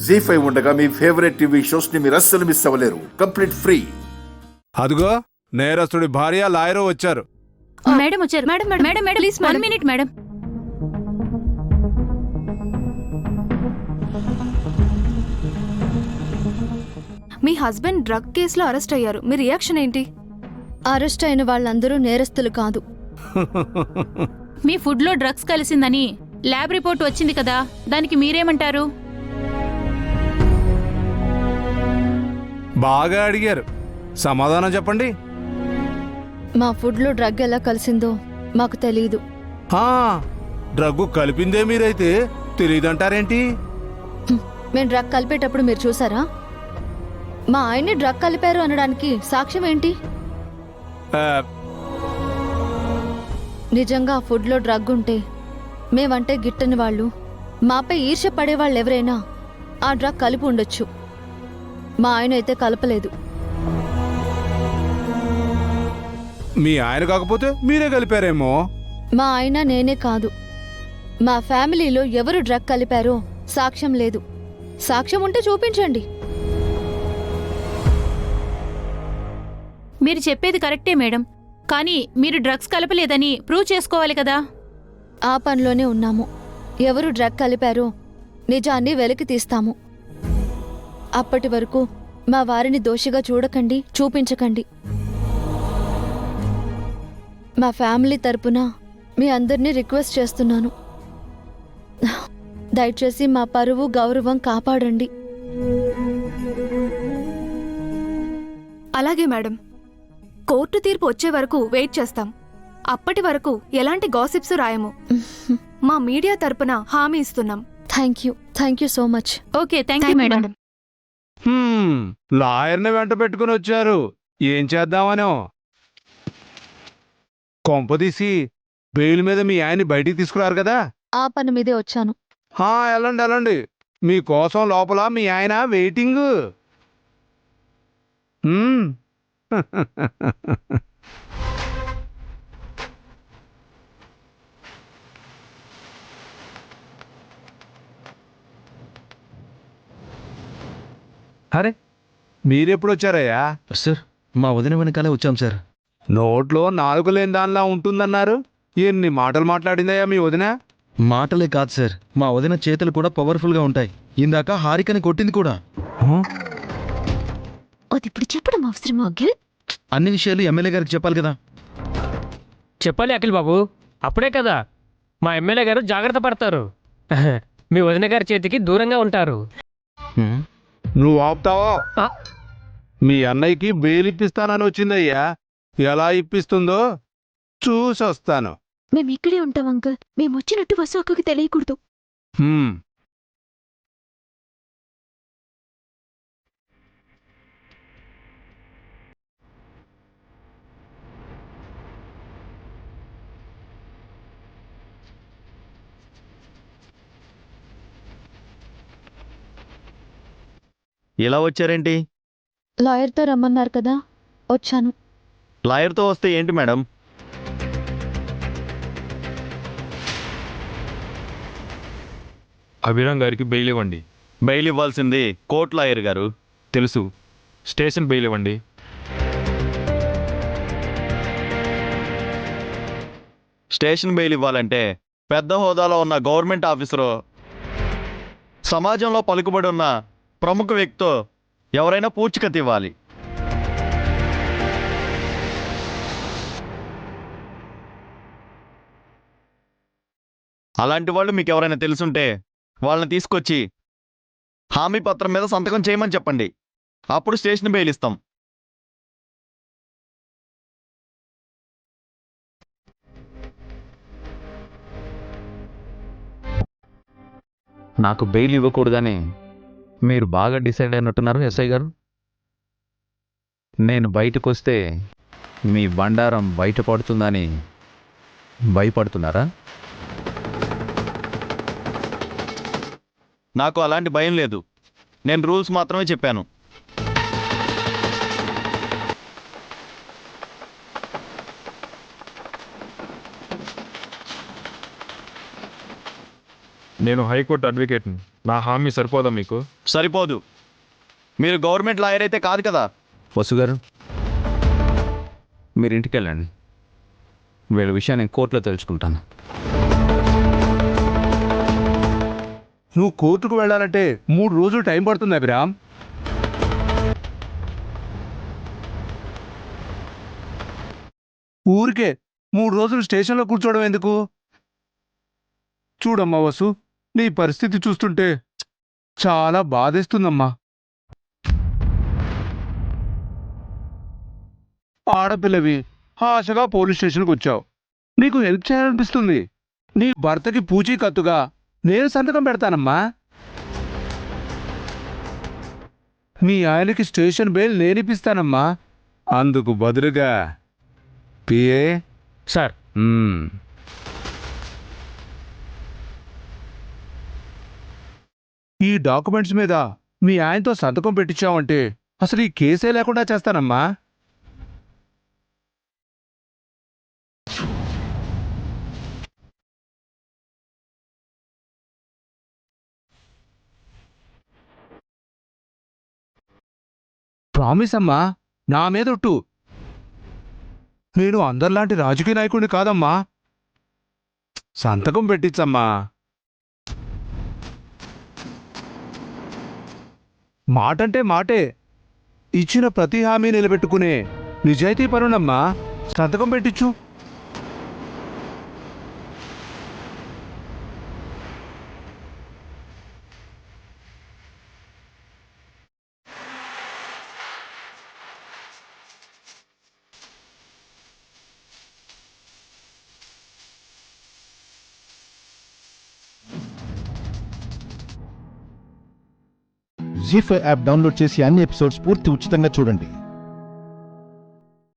జీ5 ఉండగా మీ favourite TV shows ని మీరు అస్సలు మిస్ అవ్వలేరు. Complete free. అదిగో నేరస్తుడి భార్య లాయరు వచ్చారు. మేడం వచ్చారు. Madam madam madam madam please 1 minute madam. Me husband drug కేసులో అరెస్ట్ అయ్యారు. మీ రియాక్షన్ ఏంటి? అరెస్ట్ అయిన వాళ్ళందరూ నేరస్తులు కాదు. మీ ఫుడ్ లో డ్రగ్స్ కలిసిందని ల్యాబ్ రిపోర్ట్ వచ్చింది కదా, దానికి మీరేమంటారు? బాగా అడిగారు, సమాధానం చెప్పండి. మా ఫుడ్లో డ్రగ్ ఎలా కలిసిందో మాకు తెలీదు. డ్రగ్గు కలిపిందే మీరైతే తెలీదంటారేంటి? మేము డ్రగ్ కలిపేటప్పుడు మీరు చూసారా? మా ఆయన్ని డ్రగ్ కలిపారు అనడానికి సాక్ష్యం ఏంటి? ఆ, నిజంగా ఆ ఫుడ్లో డ్రగ్ ఉంటే మేమంటే గిట్టని వాళ్ళు, మాపై ఈర్ష్య పడేవాళ్ళు ఎవరైనా ఆ డ్రగ్ కలిపి ఉండొచ్చు. మా ఆయన అయితే కలపలేదు. మీ ఆయన కాకపోతే మీరే కలిపారేమో. మా ఆయన నేనే కాదు, మా ఫ్యామిలీలో ఎవరు డ్రగ్ కలిపారో సాక్ష్యం లేదు. సాక్ష్యం ఉంటే చూపించండి. మీరు చెప్పేది కరెక్టే మేడం, కానీ మీరు డ్రగ్స్ కలపలేదని ప్రూవ్ చేసుకోవాలి కదా. ఆ పనిలోనే ఉన్నాము. ఎవరు డ్రగ్ కలిపారో నిజాన్ని వెలికి తీస్తాము. అప్పటి వరకు మా వారిని దోషిగా చూడకండి, చూపించకండి. మా ఫ్యామిలీ తరపున మీ అందరినీ రిక్వెస్ట్ చేస్తున్నాను, దయచేసి మా పరువు గౌరవం కాపాడండి. అలాగే మేడం, కోర్టు తీర్పు వచ్చే వరకు వెయిట్ చేస్తాం. అప్పటి వరకు ఎలాంటి గాసిప్స్ రాయము. మా మీడియా తరపున హామీ ఇస్తున్నాం. Thank you so much. Okay, thank you madam. లాయర్ని వెంట పెట్టుకుని వచ్చారు, ఏం చేద్దామనో. కొంపదీసి బెయిల్ మీద మీ ఆయన్ని బయటికి తీసుకురారు కదా? ఆ పని మీదే వచ్చాను. వెళ్ళండి వెళ్ళండి, మీకోసం లోపల మీ ఆయన వెయిటింగ్. అరే మీరెప్పుడు వచ్చారయ్యా? సార్, మా వదిన వెనకాలే వచ్చాం సార్. నోట్లో నాలుగు లేని దానిలా ఉంటుందన్నారు. ఎన్ని మాటలు మాట్లాడిందయ్యా మీ వదిన? మాటలే కాదు సార్, మా వదిన చేతులు కూడా పవర్ఫుల్గా ఉంటాయి. ఇందాక హారికని కొట్టింది కూడా. అది ఇప్పుడు చెప్పడం అవసరమా అఖిల్? అన్ని విషయాలు ఎమ్మెల్యే గారికి చెప్పాలి కదా. చెప్పాలి అఖిల్ బాబు, అప్పుడే కదా మా ఎమ్మెల్యే గారు జాగ్రత్త పడతారు. మీ వదిన గారి చేతికి దూరంగా ఉంటారు. నువ్వు ఆపుతావా? మీ అన్నయ్యకి బెయిల్ ఇప్పిస్తానని వచ్చిందయ్యా, ఎలా ఇప్పిస్తుందో చూసొస్తాను. మేము ఇక్కడే ఉంటాం అంకుల్. మేము వచ్చినట్టు వసు అక్కకి తెలియకూడదు. ఇలా వచ్చారేంటి? లాయర్తో రమ్మన్నారు కదా, వచ్చాను. లాయర్తో వస్తే ఏంటి మేడం? అభిరామ్ గారికి బెయిల్ ఇవ్వండి. బెయిల్ ఇవ్వాల్సింది కోర్టు లాయర్ గారు. తెలుసు, స్టేషన్ బెయిల్ ఇవ్వండి. స్టేషన్ బెయిల్ ఇవ్వాలంటే పెద్ద హోదాలో ఉన్న గవర్నమెంట్ ఆఫీసరు, సమాజంలో పలుకుబడి ఉన్న ప్రముఖ వ్యక్తితో ఎవరైనా పూచికత్తు ఇవ్వాలి. అలాంటి వాళ్ళు మీకు ఎవరైనా తెలుసుంటే వాళ్ళని తీసుకొచ్చి హామీ పత్రం మీద సంతకం చేయమని చెప్పండి. అప్పుడు స్టేషన్ బెయిల్ ఇస్తాం. నాకు బెయిల్ ఇవ్వకూడదని మీరు బాగా డిసైడ్ అయినట్టున్నారు ఎస్ఐ గారు. నేను బయటకు వస్తే మీ బండారం బయటపడుతుందని భయపడుతున్నారా? నాకు అలాంటి భయం లేదు. నేను రూల్స్ మాత్రమే చెప్పాను. నేను హైకోర్టు అడ్వకేట్ని. నా హామీ సరిపోదా మీకు? సరిపోదు. మీరు గవర్నమెంట్ లాయర్ అయితే కాదు కదా. వసు గారు, మీరు ఇంటికి వెళ్ళండి. వీళ్ళ విషయం నేను కోర్టులో తెలుసుకుంటాను. నువ్వు కోర్టుకు వెళ్ళాలంటే 3 రోజులు టైం పడుతుంది అభిరామ్. ఊరికే 3 రోజులు స్టేషన్లో కూర్చోవడం ఎందుకు? చూడమ్మా వసు, నీ పరిస్థితి చూస్తుంటే చాలా బాధేస్తుందమ్మా. ఆడపిల్లవి ఆశగా పోలీస్ స్టేషన్కి వచ్చావు. నీకు హెల్ప్ చేయాలనిపిస్తుంది. నీ భర్తకి పూచీకత్తుగా నేను సంతకం పెడతానమ్మా. మీ ఆయనకి స్టేషన్ బెయిల్ నేనిపిస్తానమ్మా. అందుకు బదులుగా పిఏ సార్, ఈ డాక్యుమెంట్స్ మీద మీ ఆయనతో సంతకం పెట్టించావంటే అసలు ఈ కేసే లేకుండా చేస్తానమ్మా. ప్రామిస్ అమ్మా, నా మీదొట్టు. నేను అందరిలాంటి రాజకీయ నాయకుడిని కాదమ్మా. సంతకం పెట్టించమ్మా. మాటంటే మాటే, ఇచ్చిన ప్రతి హామీ నిలబెట్టుకునే నిజాయితీ పరునమ్మా. సంతకం పెట్టించు. జీ5 యాప్ డౌన్లోడ్ చేసి అన్ని ఎపిసోడ్స్ పూర్తి ఉచితంగా చూడండి.